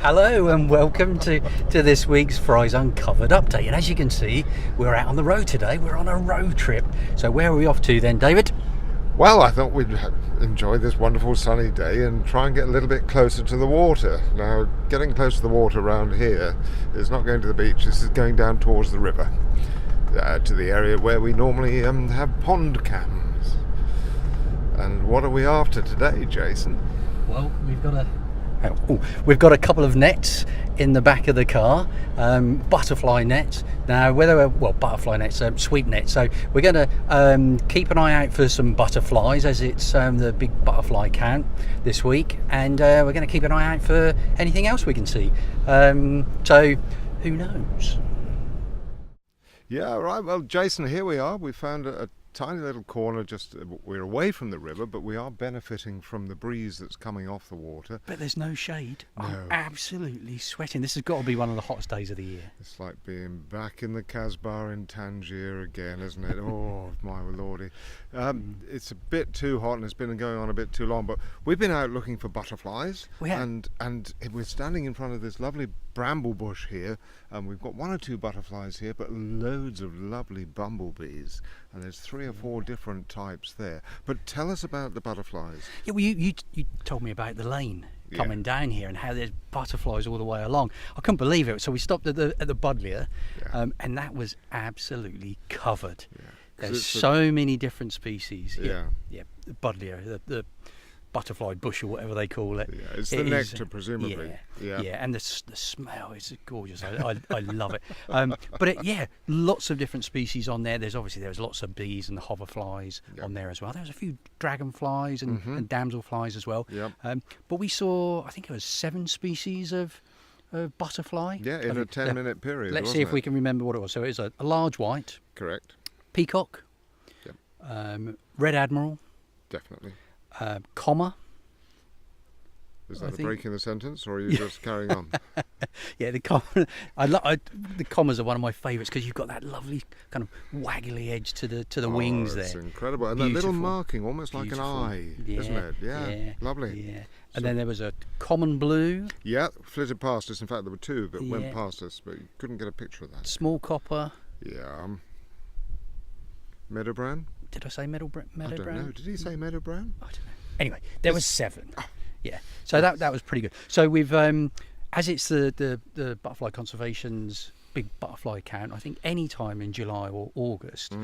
Hello and welcome to this week's Froize Uncovered update. And as you can see, we're out on the road today. We're on a road trip. So where are we off to then, David? Well, I thought we'd enjoy this wonderful sunny day and try and get a little bit closer to the water. Now, getting close to the water around here is not going to the beach. This is going down towards the river, to the area where we normally have pond cams. And what are we after today, Jason? Well, we've got a couple of nets in the back of the car, butterfly nets. Now, butterfly nets, sweep nets. So we're going to keep an eye out for some butterflies, as it's the big butterfly count this week, and we're going to keep an eye out for anything else we can see. So who knows? Yeah, right. Well, Jason, here we are. We found a tiny little corner, we're away from the river, but we are benefiting from the breeze that's coming off the water. But there's no shade. No. I'm absolutely sweating. This has got to be one of the hottest days of the year. It's like being back in the Casbah in Tangier again, isn't it? Oh, my lordy. It's a bit too hot and it's been going on a bit too long, but we've been out looking for butterflies. We have. And we're standing in front of this lovely bramble bush here, and we've got one or two butterflies here, but loads of lovely bumblebees, and there's 3 or 4 different types there. But tell us about the butterflies. Yeah, well, you told me about the lane coming down here and how there's butterflies all the way along. I couldn't believe it. So we stopped at the Buddleia, and that was absolutely covered. Yeah. There's so many different species. Yeah. The Buddleia, the butterfly bush or whatever they call it. Yeah, it's the nectar, presumably. Yeah, and the smell is gorgeous. I love it. But lots of different species on there. There's lots of bees and hoverflies on there as well. There's a few dragonflies and damselflies as well. Yep. But we saw, I think it was 7 species of butterfly. Yeah, in a 10-minute period. Let's see if we can remember what it was. So it was a large white. Correct. Peacock. Yep. Red admiral. Definitely. Comma. Is that a break in the sentence, or are you just carrying on? Yeah, the commas are one of my favourites because you've got that lovely kind of waggly edge to the wings there. It's incredible, and Beautiful. that little marking, almost like an eye, isn't it? Yeah, lovely. Yeah, and then there was a common blue. Yeah, flitted past us. In fact, there were 2 that went past us, but you couldn't get a picture of that. Small copper. Yeah. Meadowbrown. Did I say Meadowbrown? I don't know. Did he say Meadowbrown? I don't know. Anyway, there was 7. Oh. Yeah, so that was pretty good. So we've, as it's the Butterfly Conservation's big butterfly count, I think any time in July or August,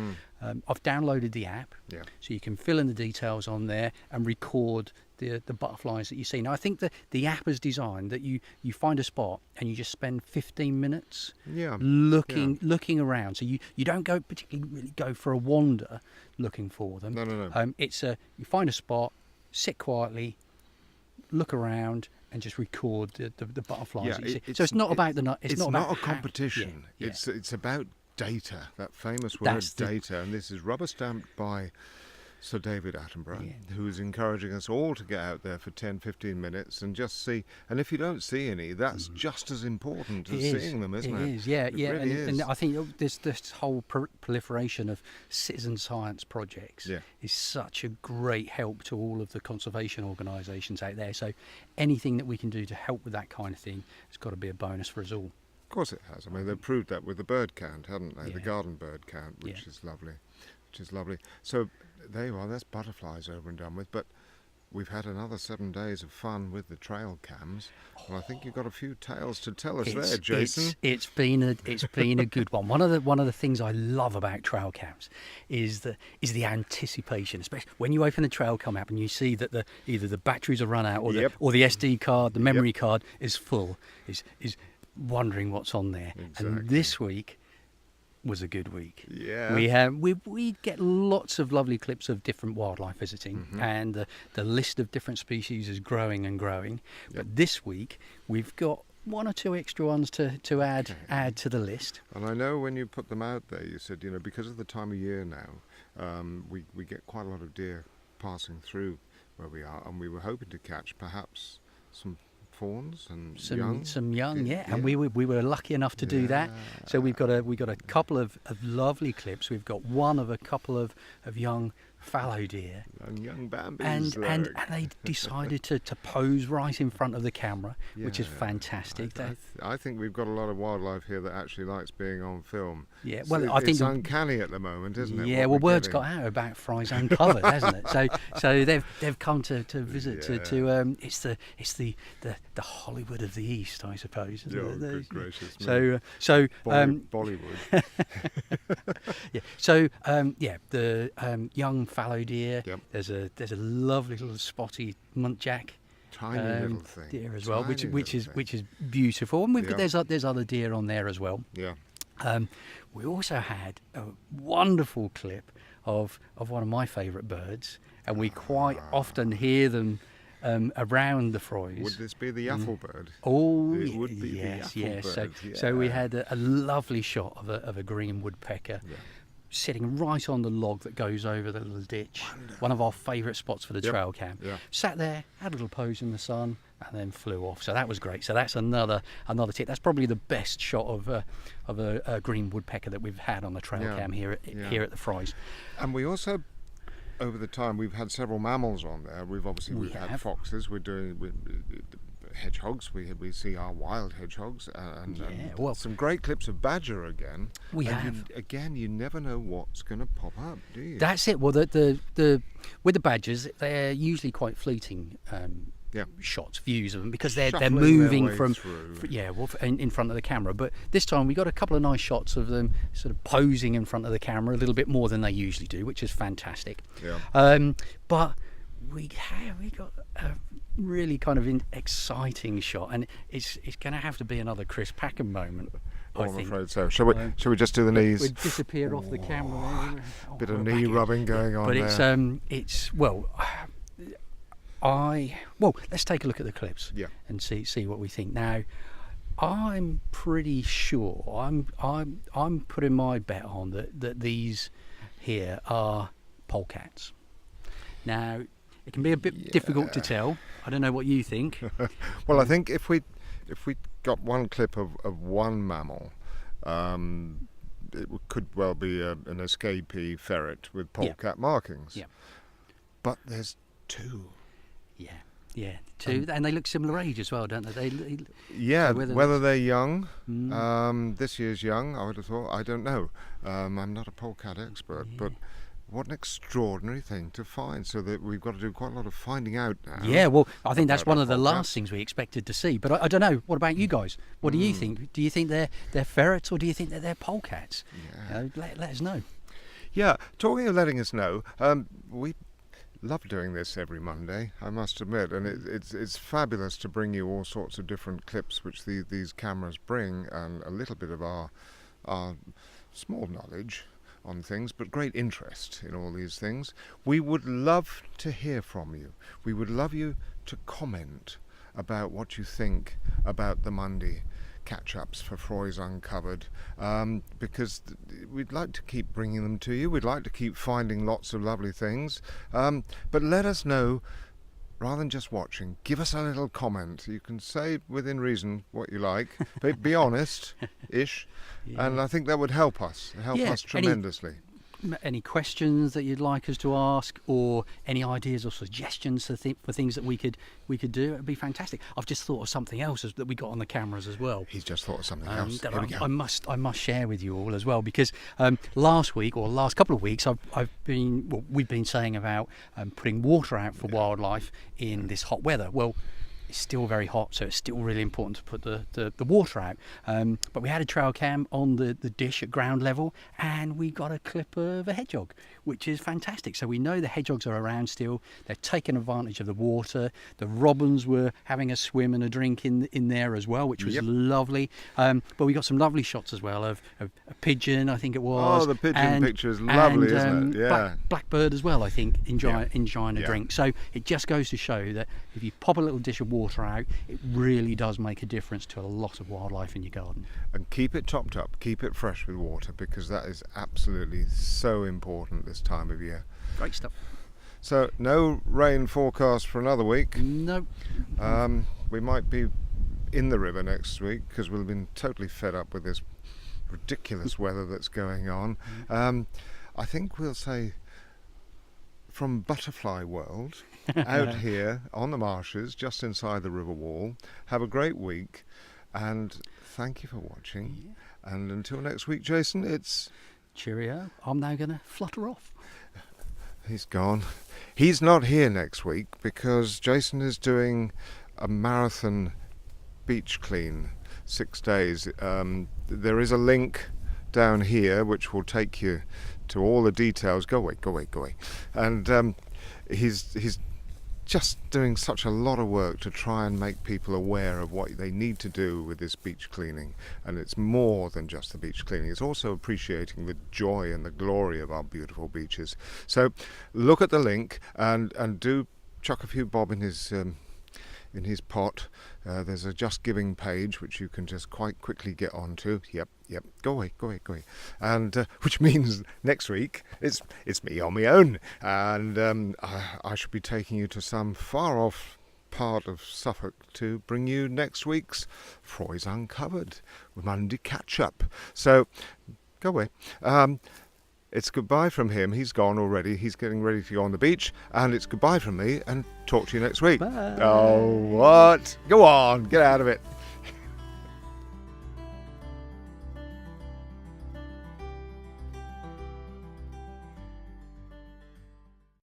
I've downloaded the app, so you can fill in the details on there and record the butterflies that you see. Now, I think the app is designed that you find a spot and you just spend 15 minutes looking around. So you don't particularly go for a wander looking for them. No. It's you find a spot, sit quietly, look around, and just record the butterflies that you see. So it's not about it's not a competition. Yeah. It's about data. That famous word, data, and this is rubber stamped by Sir David Attenborough, who's encouraging us all to get out there for 10-15 minutes and just see. And if you don't see any, that's just as important as seeing them, isn't it? It is, yeah. Really is. And I think this whole proliferation of citizen science projects is such a great help to all of the conservation organisations out there. So anything that we can do to help with that kind of thing has got to be a bonus for us all. Of course it has. I mean, they've proved that with the bird count, haven't they? The garden bird count, which is lovely. So there you are, that's butterflies over and done with, but we've had another 7 days of fun with the trail cams, and I think you've got a few tales to tell us there, Jason. It's been a good one. One of the things I love about trail cams is the anticipation, especially when you open the trail cam app and you see that either the batteries are run out or the SD card, the memory card is full, is wondering what's on there. Exactly. And this week was a good week. Yeah. We get lots of lovely clips of different wildlife visiting, and the list of different species is growing and growing. But this week we've got 1 or 2 extra ones to add to the list. And I know when you put them out there, you said, because of the time of year now, we get quite a lot of deer passing through where we are, and we were hoping to catch perhaps some fawns and some young, and we were lucky enough to do that. So we've got a couple of lovely clips. We've got one of a couple of young fallow deer. Young Bambi's And they decided to pose right in front of the camera, which is Yeah. fantastic. I think we've got a lot of wildlife here that actually likes being on film. Yeah, So well, I think it's uncanny at the moment, isn't it? Yeah, what well, we're word's getting? got out about Froize Uncovered, hasn't it? So they've come to visit to it's the Hollywood of the East, I suppose. Isn't Oh, it? good gracious me. So Bollywood. yeah. So the young fallow deer. Yep. There's a lovely little spotty muntjac Tiny little thing. deer as well, Tiny which little is beautiful. And Yeah. there's other deer on there as well. Yeah. We also had a wonderful clip of one of my favourite birds, and we quite often hear them around the Froize. Would this be the yafflebird? Oh, It would be the yes. yafflebird, So we yeah. had a lovely shot of a green woodpecker sitting right on the log that goes over the little ditch. One of our favourite spots for the Yep. trail cam. Yeah. Sat there, had a little pose in the sun, and then flew off. So that was great. So that's another tip. That's probably the best shot of a green woodpecker that we've had on the trail Yeah. cam here at the Froize. And we also, over the time, we've had several mammals on there. We've had have. foxes. We're doing hedgehogs. We see our wild hedgehogs, and well- some great clips of badger again. We And have. you never know what's going to pop up, do you? That's it. Well, the with the badgers, they're usually quite fleeting shots, views of them, because they're Shuffling their moving way from through. in front of the camera. But this time we got a couple of nice shots of them sort of posing in front of the camera a little bit more than they usually do, which is fantastic. Yeah. But we got a really kind of exciting shot, and it's going to have to be another Chris Packham moment. Oh, I I'm think. afraid so. Shall we just do the knees? We'd disappear off the camera. There. Oh, Bit we're of back knee in. rubbing going on But there. it's let's take a look at the clips and see what we think. Now, I'm pretty sure I'm putting my bet on that these here are polecats. Now, it can be a bit difficult to tell. I don't know what you think. Well, I think if we got one clip of one mammal, it could well be an escapee ferret with polecat markings. Yeah. But there's two. Yeah, two, and they look similar age as well, don't they? Yeah, So whether they're young, this year's young, I would have thought. I don't know. I'm not a polecat expert, but what an extraordinary thing to find. So that we've got to do quite a lot of finding out now. Yeah, well, I think that's about one of the polecats. last things we expected to see. But I don't know. What about you guys? What do you think? Do you think they're ferrets, or do you think that they're polecats? Yeah. You know, let us know. Yeah, talking of letting us know, we love doing this every Monday, I must admit, and it's fabulous to bring you all sorts of different clips which these cameras bring, and a little bit of our small knowledge on things, but great interest in all these things. We would love to hear from you. We would love you to comment about what you think about the Monday catch-ups for Froize Uncovered, because we'd like to keep bringing them to you. We'd like to keep finding lots of lovely things, but let us know, rather than just watching, give us a little comment. You can say within reason what you like, but be honest-ish, and I think that would help us tremendously. Any questions that you'd like us to ask, or any ideas or suggestions for things that we could do? It'd be fantastic. I've just thought of something else that we got on the cameras as well. He's just thought of something else. That Here we go. I must share with you all as well, because last week or last couple of weeks we've been saying about putting water out for wildlife in this hot weather. Well, it's still very hot, so it's still really important to put the water out. But we had a trail cam on the dish at ground level, and we got a clip of a hedgehog, which is fantastic. So we know the hedgehogs are around still. They're taking advantage of the water. The robins were having a swim and a drink in there as well, which was lovely. But we got some lovely shots as well of a pigeon, I think it was. Oh, the pigeon picture is lovely, isn't it? Yeah. Blackbird as well, I think, enjoying a Yeah. drink. So it just goes to show that if you pop a little dish of water out, it really does make a difference to a lot of wildlife in your garden. And keep it topped up, keep it fresh with water, because that is absolutely so important this time of year. Great stuff. So no rain forecast for another week. No. We might be in the river next week because we've been totally fed up with this ridiculous weather that's going on. I think we'll say from Butterfly World out here on the marshes just inside the river wall. Have a great week and thank you for watching. And until next week, Jason, it's... Cheerio. I'm now going to flutter off. He's gone. He's not here next week because Jason is doing a marathon beach clean, 6 days. There is a link down here which will take you to all the details. Go away. And he's just doing such a lot of work to try and make people aware of what they need to do with this beach cleaning. And it's more than just the beach cleaning. It's also appreciating the joy and the glory of our beautiful beaches. So look at the link and do chuck a few bob in his pot. There's a Just Giving page which you can just quite quickly get onto. Yep. Go away. And which means next week it's me on my own, and I shall be taking you to some far off part of Suffolk to bring you next week's Froize Uncovered Monday catch up. So go away. It's goodbye from him. He's gone already. He's getting ready to go on the beach. And it's goodbye from me and talk to you next week. Bye. Oh, what? Go on. Get out of it.